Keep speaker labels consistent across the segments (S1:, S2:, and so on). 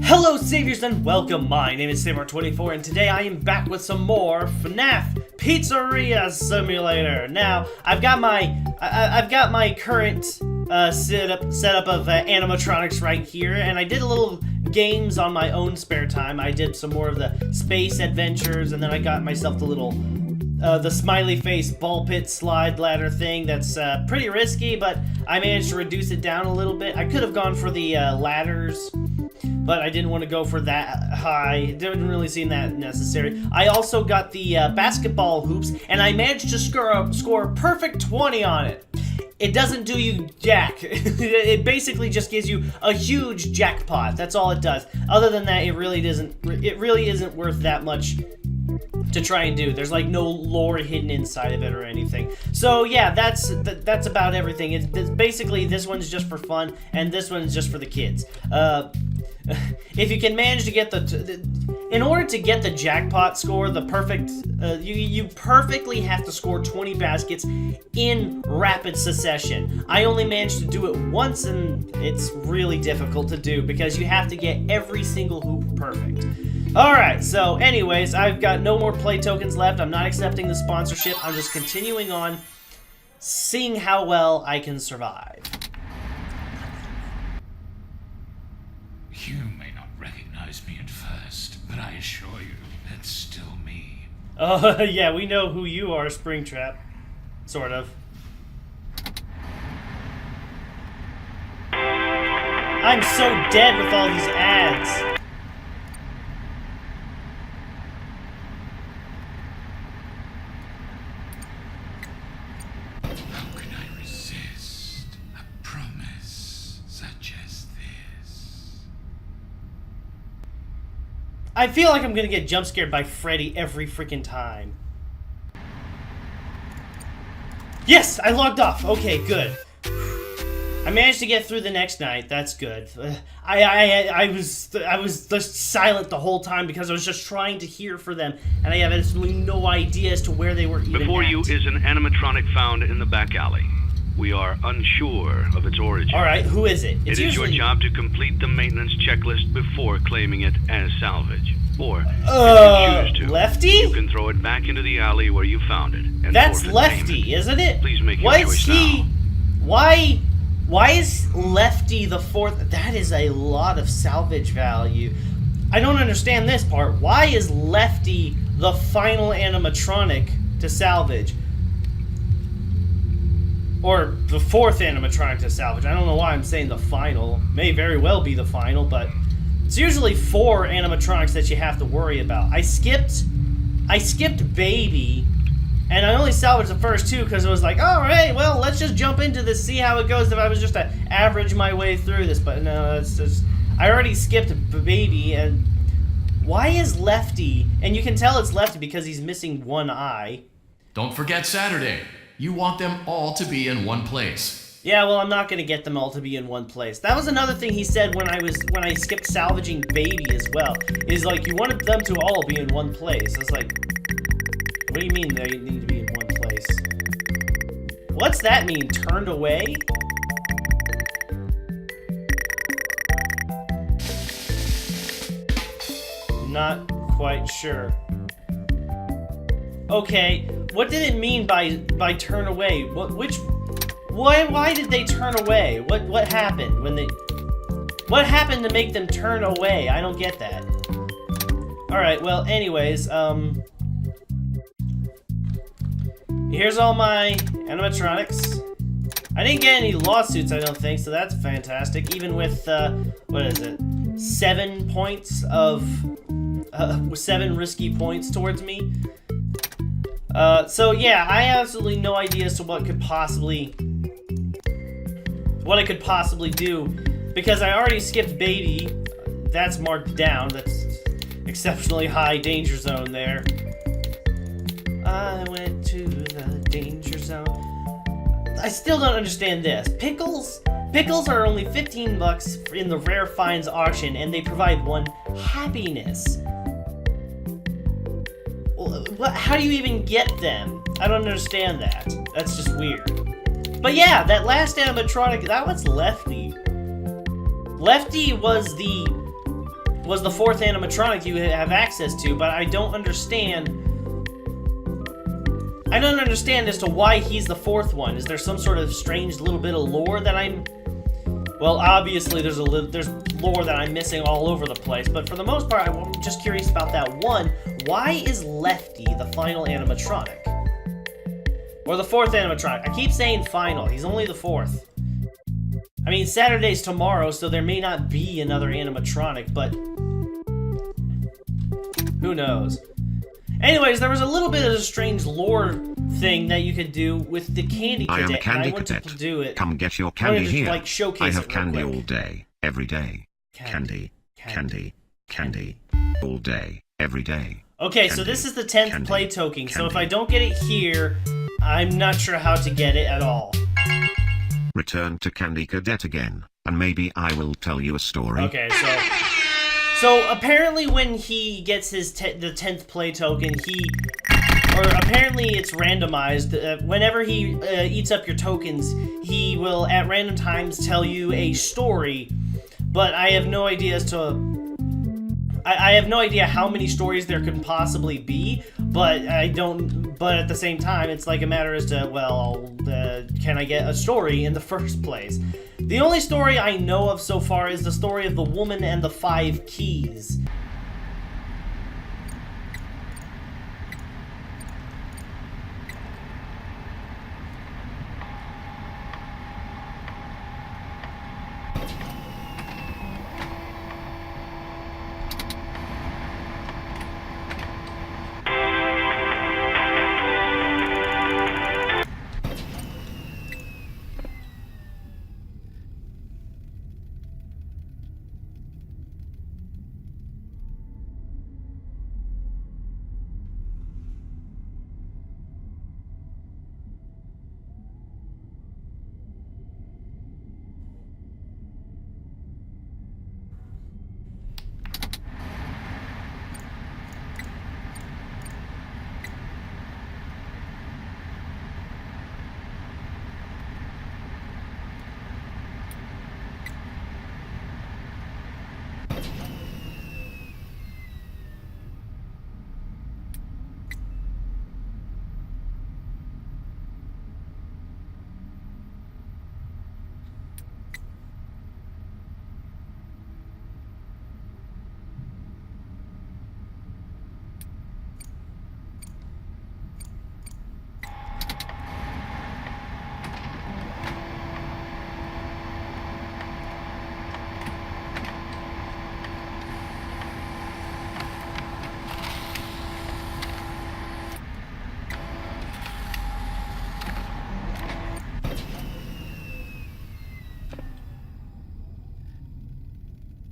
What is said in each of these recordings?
S1: Hello Saviors and welcome, my name is Seivar24 and today I am back with some more FNAF Pizzeria Simulator. Now, I've got my current setup of animatronics right here, and I did a little games on my own spare time. I did some more of the space adventures, and then I got myself the little the smiley face ball pit slide ladder thing that's pretty risky, but I managed to reduce it down a little bit. I could have gone for the ladders, but I didn't want to go for that high. It didn't really seem that necessary. I also got the basketball hoops, and I managed to score a perfect 20 on it. It doesn't do you jack. It basically just gives you a huge jackpot. That's all it does. Other than that, it really isn't worth that much to try and do. There's like no lore hidden inside of it or anything. So yeah, that's about everything. It's basically, this one's just for fun, and this one's just for the kids. If you can manage to get in order to get the jackpot score, the perfect, you perfectly have to score 20 baskets in rapid succession. I only managed to do it once, and it's really difficult to do because you have to get every single hoop perfect. Alright, so anyways, I've got no more play tokens left. I'm not accepting the sponsorship. I'm just continuing on, seeing how well I can survive.
S2: You may not recognize me at first, but I assure you, it's still me.
S1: Oh, yeah, we know who you are, Springtrap. Sort of. I'm so dead with all these ads.
S2: How can I resist a promise such as this?
S1: I feel like I'm gonna get jump scared by Freddy every freaking time. Yes, I logged off. Okay, good. I managed to get through the next night. That's good. I was just silent the whole time because I was just trying to hear for them, and I have absolutely no idea as to where they were even
S3: Before
S1: at.
S3: you is an animatronic found in the back alley. We are unsure of its origin.
S1: All right, who is it?
S3: It is your job to complete the maintenance checklist before claiming it as salvage. Or, if you choose to,
S1: Lefty?
S3: you can throw it back into the alley where you found it. And
S1: That's
S3: forfeit
S1: Lefty,
S3: payment.
S1: isn't it?
S3: Please make your
S1: Why
S3: choice
S1: is he?
S3: now.
S1: Why is Lefty the fourth? That is a lot of salvage value. I don't understand this part. Why is Lefty the final animatronic to salvage? Or the fourth animatronic to salvage. I don't know why I'm saying the final. May very well be the final, but it's usually 4 animatronics that you have to worry about. I skipped Baby, and I only salvaged the first 2 because it was like, alright, well, let's just jump into this, see how it goes if I was just to average my way through this. But no, it's just, I already skipped Baby, and why is Lefty, and you can tell it's Lefty because he's missing one eye.
S4: Don't forget Saturday. You want them all to be in one place.
S1: Yeah, well, I'm not gonna get them all to be in one place. That was another thing he said when I skipped salvaging Baby as well. Is like, you wanted them to all be in one place. I was like, what do you mean they need to be in one place? What's that mean? Turned away? Not quite sure. Okay, what did it mean by turn away? Why did they turn away? What happened when they? What happened to make them turn away? I don't get that. All right, well, anyways, here's all my animatronics. I didn't get any lawsuits, I don't think, so that's fantastic. Even with what is it? 7 points of 7 risky points towards me. So yeah, I have absolutely no idea as to what I could possibly do, because I already skipped Baby. That's marked down. That's exceptionally high danger zone there. I went to the danger zone. I still don't understand this. Pickles are only 15 bucks in the rare finds auction, and they provide 1 happiness. How do you even get them? I don't understand that. That's just weird. But yeah, that last animatronic, that was Lefty. Lefty was was the fourth animatronic you have access to, but I don't understand. I don't understand as to why he's the fourth one. Is there some sort of strange little bit of lore that I'm... Well, obviously there's lore that I'm missing all over the place, but for the most part, I'm just curious about that one. Why is Lefty the final animatronic? Or the fourth animatronic? I keep saying final. He's only the fourth. I mean, Saturday's tomorrow, so there may not be another animatronic, but who knows? Anyways, there was a little bit of a strange lore thing that you could do with the Candy Cadet.
S5: I am a Candy
S1: and I went
S5: Cadet.
S1: to do it.
S5: Come get your candy
S1: just,
S5: here.
S1: like, showcase
S5: I have
S1: it real
S5: candy
S1: quick.
S5: all day, every day. Candy, candy, candy, all day, every day.
S1: Okay, so
S5: Candy,
S1: this is the 10th
S5: candy,
S1: play token, so if
S5: candy.
S1: I don't get it here, I'm not sure how to get it at all.
S5: Return to Candy Cadet again, and maybe I will tell you a story.
S1: Okay, so apparently when he gets his the 10th play token, or apparently it's randomized. Whenever he eats up your tokens, he will at random times tell you a story, but I have no idea as to... I have no idea how many stories there could possibly be, but but at the same time, it's like a matter as to, well, can I get a story in the first place? The only story I know of so far is the story of the woman and the 5 keys.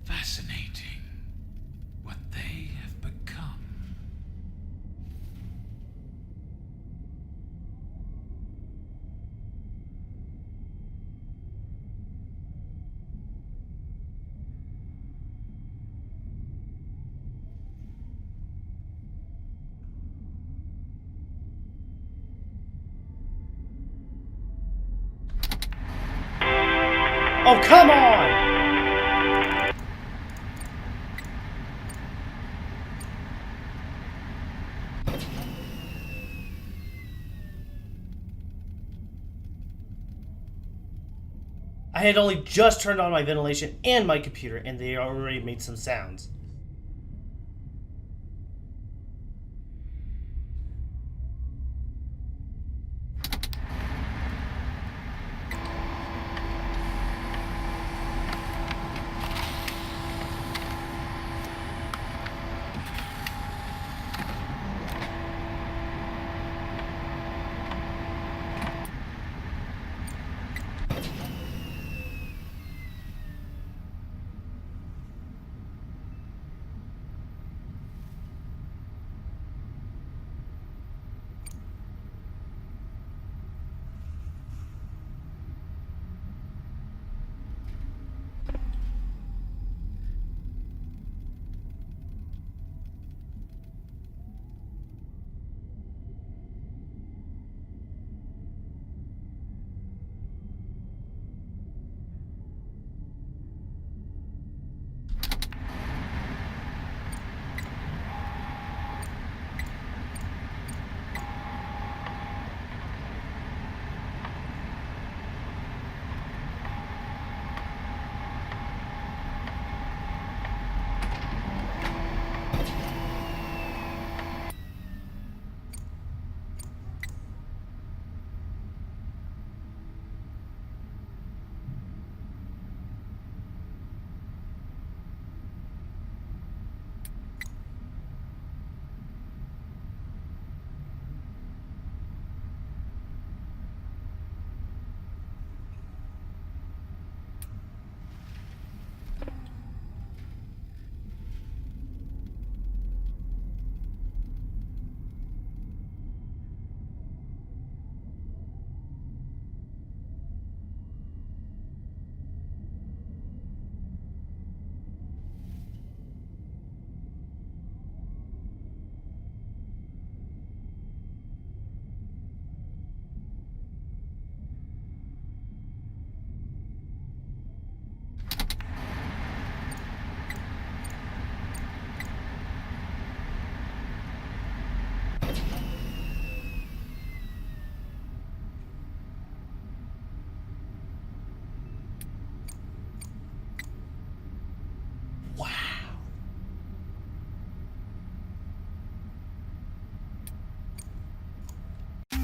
S2: Fascinating. What they have become.
S1: Oh, come on! I had only just turned on my ventilation and my computer, and they already made some sounds.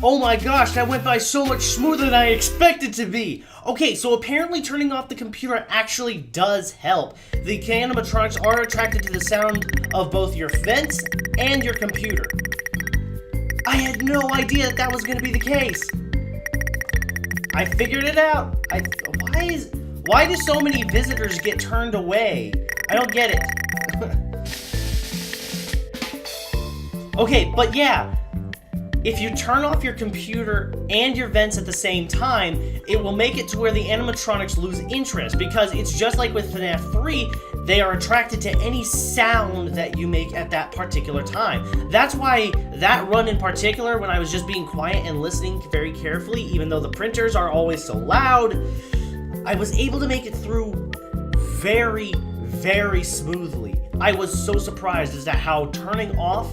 S1: Oh my gosh, that went by so much smoother than I expected to be! Okay, so apparently turning off the computer actually does help. The animatronics are attracted to the sound of both your vents and your computer. I had no idea that that was going to be the case. I figured it out. Why do so many visitors get turned away? I don't get it. Okay, but yeah. If you turn off your computer and your vents at the same time, it will make it to where the animatronics lose interest, because it's just like with FNAF 3, they are attracted to any sound that you make at that particular time. That's why that run in particular, when I was just being quiet and listening very carefully, even though the printers are always so loud, I was able to make it through very, very smoothly. I was so surprised as to how turning off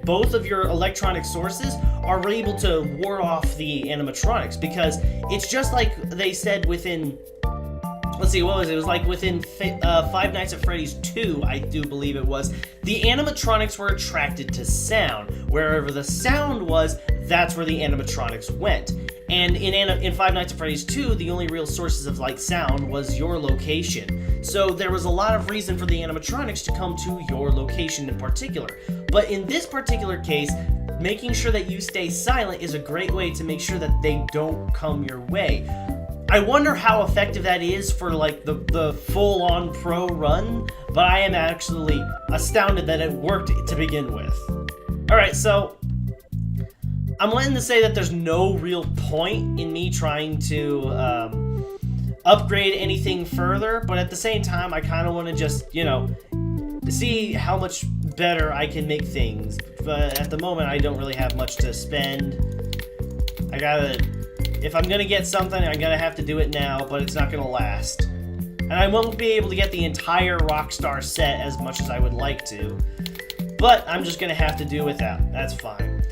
S1: both of your electronic sources are able to ward off the animatronics, because it's just like they said within, let's see, what was it? It was like within Five Nights at Freddy's 2, I do believe it was. The animatronics were attracted to sound. Wherever the sound was, that's where the animatronics went. And in Five Nights at Freddy's 2, the only real sources of like sound was your location. So there was a lot of reason for the animatronics to come to your location in particular. But in this particular case, making sure that you stay silent is a great way to make sure that they don't come your way. I wonder how effective that is for like the full-on pro run, but I am actually astounded that it worked to begin with. Alright, so I'm letting to say that there's no real point in me trying to upgrade anything further, but at the same time, I kind of want to just, you know, see how much better I can make things. But at the moment, I don't really have much to spend. If I'm gonna get something, I'm gonna have to do it now, but it's not gonna last. And I won't be able to get the entire Rockstar set as much as I would like to. But I'm just gonna have to do without. That's fine.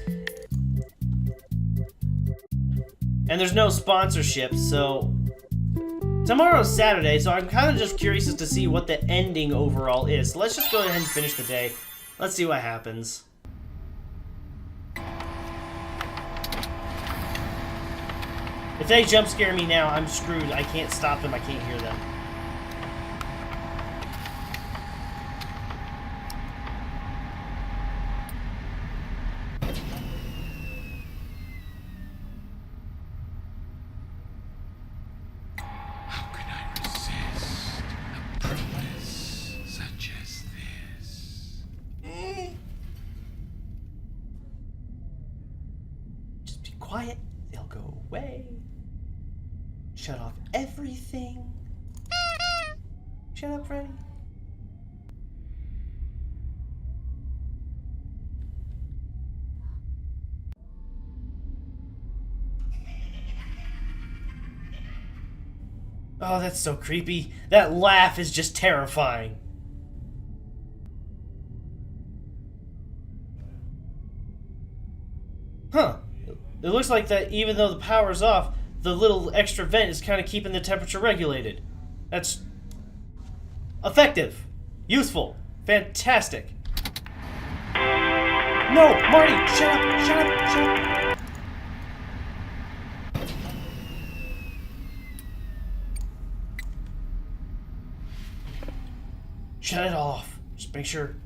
S1: And there's no sponsorship, so tomorrow's Saturday, so I'm kind of just curious as to see what the ending overall is. So let's just go ahead and finish the day. Let's see what happens. If they jump scare me now, I'm screwed. I can't stop them. I can't hear them.
S2: How can I resist a promise such as this?
S1: Just be quiet. They'll go away. Shut off everything. Shut up, Freddy. Oh, that's so creepy. That laugh is just terrifying. Huh. It looks like that even though the power's off, the little extra vent is kind of keeping the temperature regulated. That's effective, useful, fantastic. No, Marty, shut up, shut up, shut up. Shut it off. Just make sure.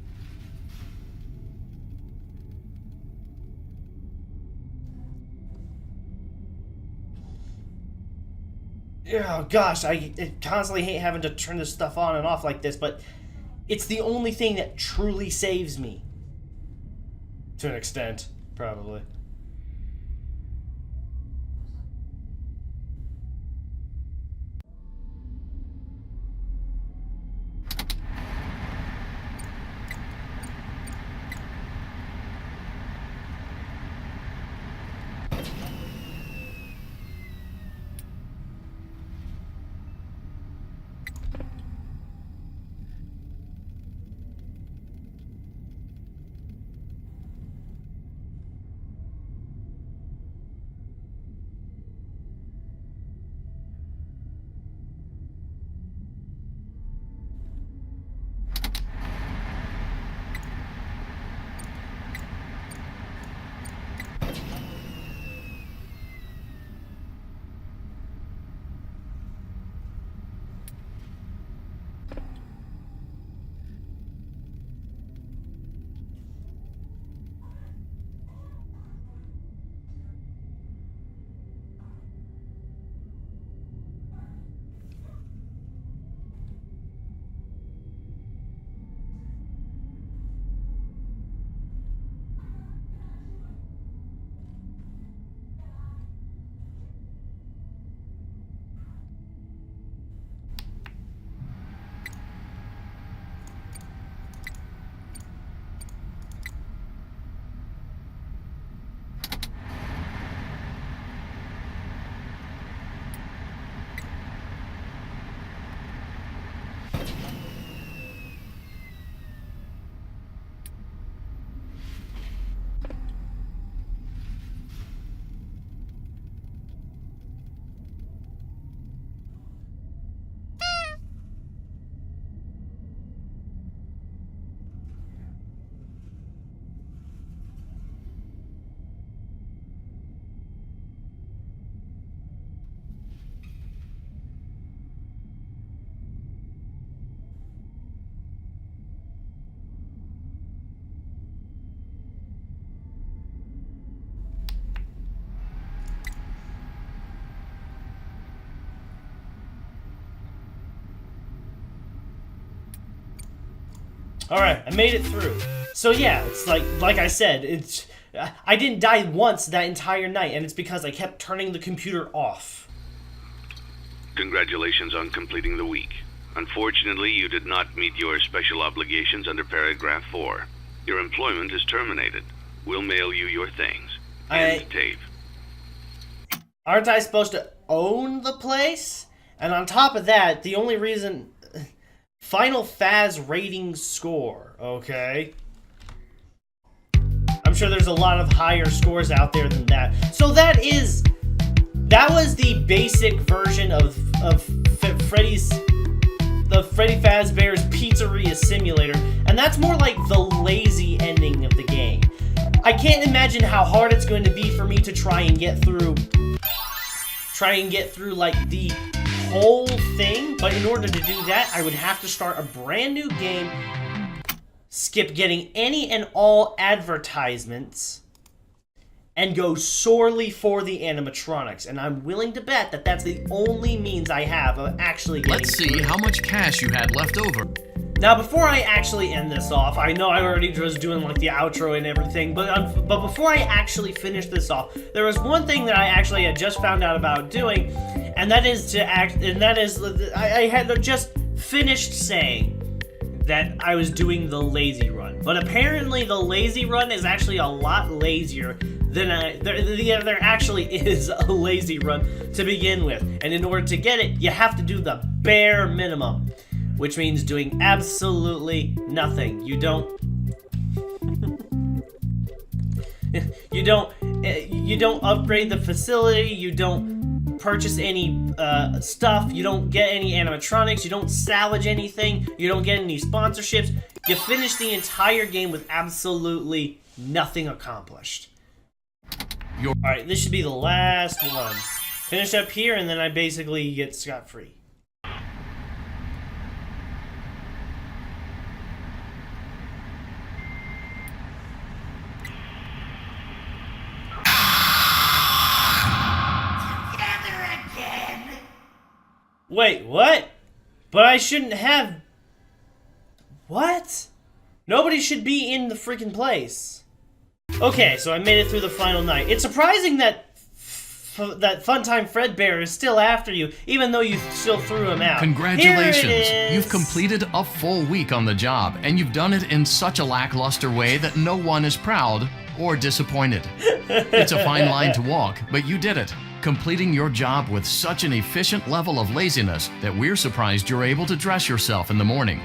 S1: Oh gosh, I constantly hate having to turn this stuff on and off like this, but it's the only thing that truly saves me. To an extent, probably. Alright, I made it through. So yeah, it's like I said, it's I didn't die once that entire night, and it's because I kept turning the computer off.
S3: Congratulations on completing the week. Unfortunately, you did not meet your special obligations under paragraph 4. Your employment is terminated. We'll mail you your things. And tape.
S1: Aren't I supposed to own the place? And on top of that, the only reason... Final Faz rating score, okay? I'm sure there's a lot of higher scores out there than that. So that was the basic version of Freddy Fazbear's Pizzeria Simulator, and that's more like the lazy ending of the game. I can't imagine how hard it's going to be for me to try and get through like the whole thing, but in order to do that, I would have to start a brand new game, skip getting any and all advertisements, and go sorely for the animatronics. And I'm willing to bet that that's the only means I have of actually getting
S4: Let's see how much cash you had left over.
S1: Now, before I actually end this off, I know I already was doing like the outro and everything, but before I actually finish this off, there was one thing that I actually had just found out about doing, and that is I had just finished saying that I was doing the lazy run, but apparently the lazy run is actually a lot lazier than there actually is a lazy run to begin with, and in order to get it, you have to do the bare minimum, which means doing absolutely nothing. You don't upgrade the facility, you don't purchase any stuff, you don't get any animatronics, you don't salvage anything, you don't get any sponsorships. You finish the entire game with absolutely nothing accomplished. Alright, this should be the last one. Finish up here and then I basically get scot-free. Wait, what? But I shouldn't have... What? Nobody should be in the freaking place. Okay, so I made it through the final night. It's surprising that that Funtime Fredbear is still after you, even though you still threw him out.
S4: Congratulations! You've completed a full week on the job, and you've done it in such a lackluster way that no one is proud or disappointed. It's a fine line to walk, but you did it, completing your job with such an efficient level of laziness that we're surprised you're able to dress yourself in the morning.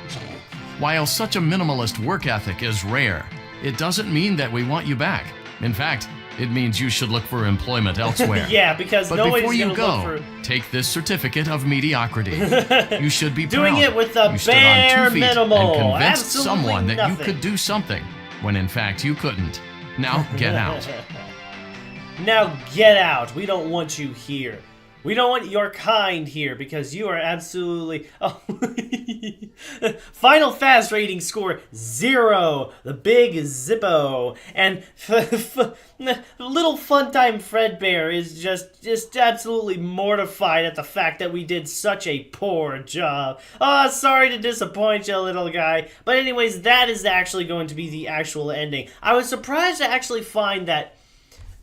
S4: While such a minimalist work ethic is rare, it doesn't mean that we want you back. In fact, it means you should look for employment elsewhere.
S1: Yeah, because
S4: but
S1: nobody's
S4: before you
S1: gonna
S4: go,
S1: look for...
S4: take this certificate of mediocrity. You should be
S1: doing
S4: proud.
S1: it with the
S4: you stood on 2 feet
S1: minimal.
S4: and convinced
S1: Absolutely
S4: someone that
S1: nothing.
S4: you could do something, when in fact you couldn't. Now get out.
S1: Now get out. We don't want you here. We don't want your kind here because you are absolutely... Oh. Final Fast rating score 0. The big Zippo. And little Funtime Fredbear is just absolutely mortified at the fact that we did such a poor job. Oh, sorry to disappoint you, little guy. But anyways, that is actually going to be the actual ending. I was surprised to actually find that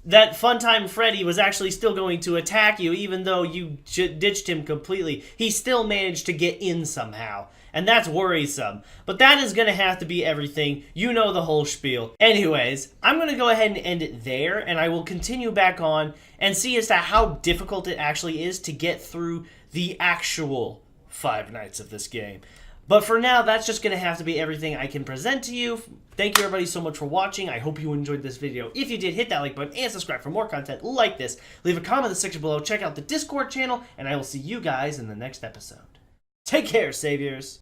S1: Funtime Freddy was actually still going to attack you, even though you ditched him completely. He still managed to get in somehow, and that's worrisome. But that is going to have to be everything. You know the whole spiel. Anyways, I'm going to go ahead and end it there, and I will continue back on and see as to how difficult it actually is to get through the actual 5 nights of this game. But for now, that's just going to have to be everything I can present to you. Thank you everybody so much for watching. I hope you enjoyed this video. If you did, hit that like button and subscribe for more content like this. Leave a comment in the section below. Check out the Discord channel, and I will see you guys in the next episode. Take care, saviors.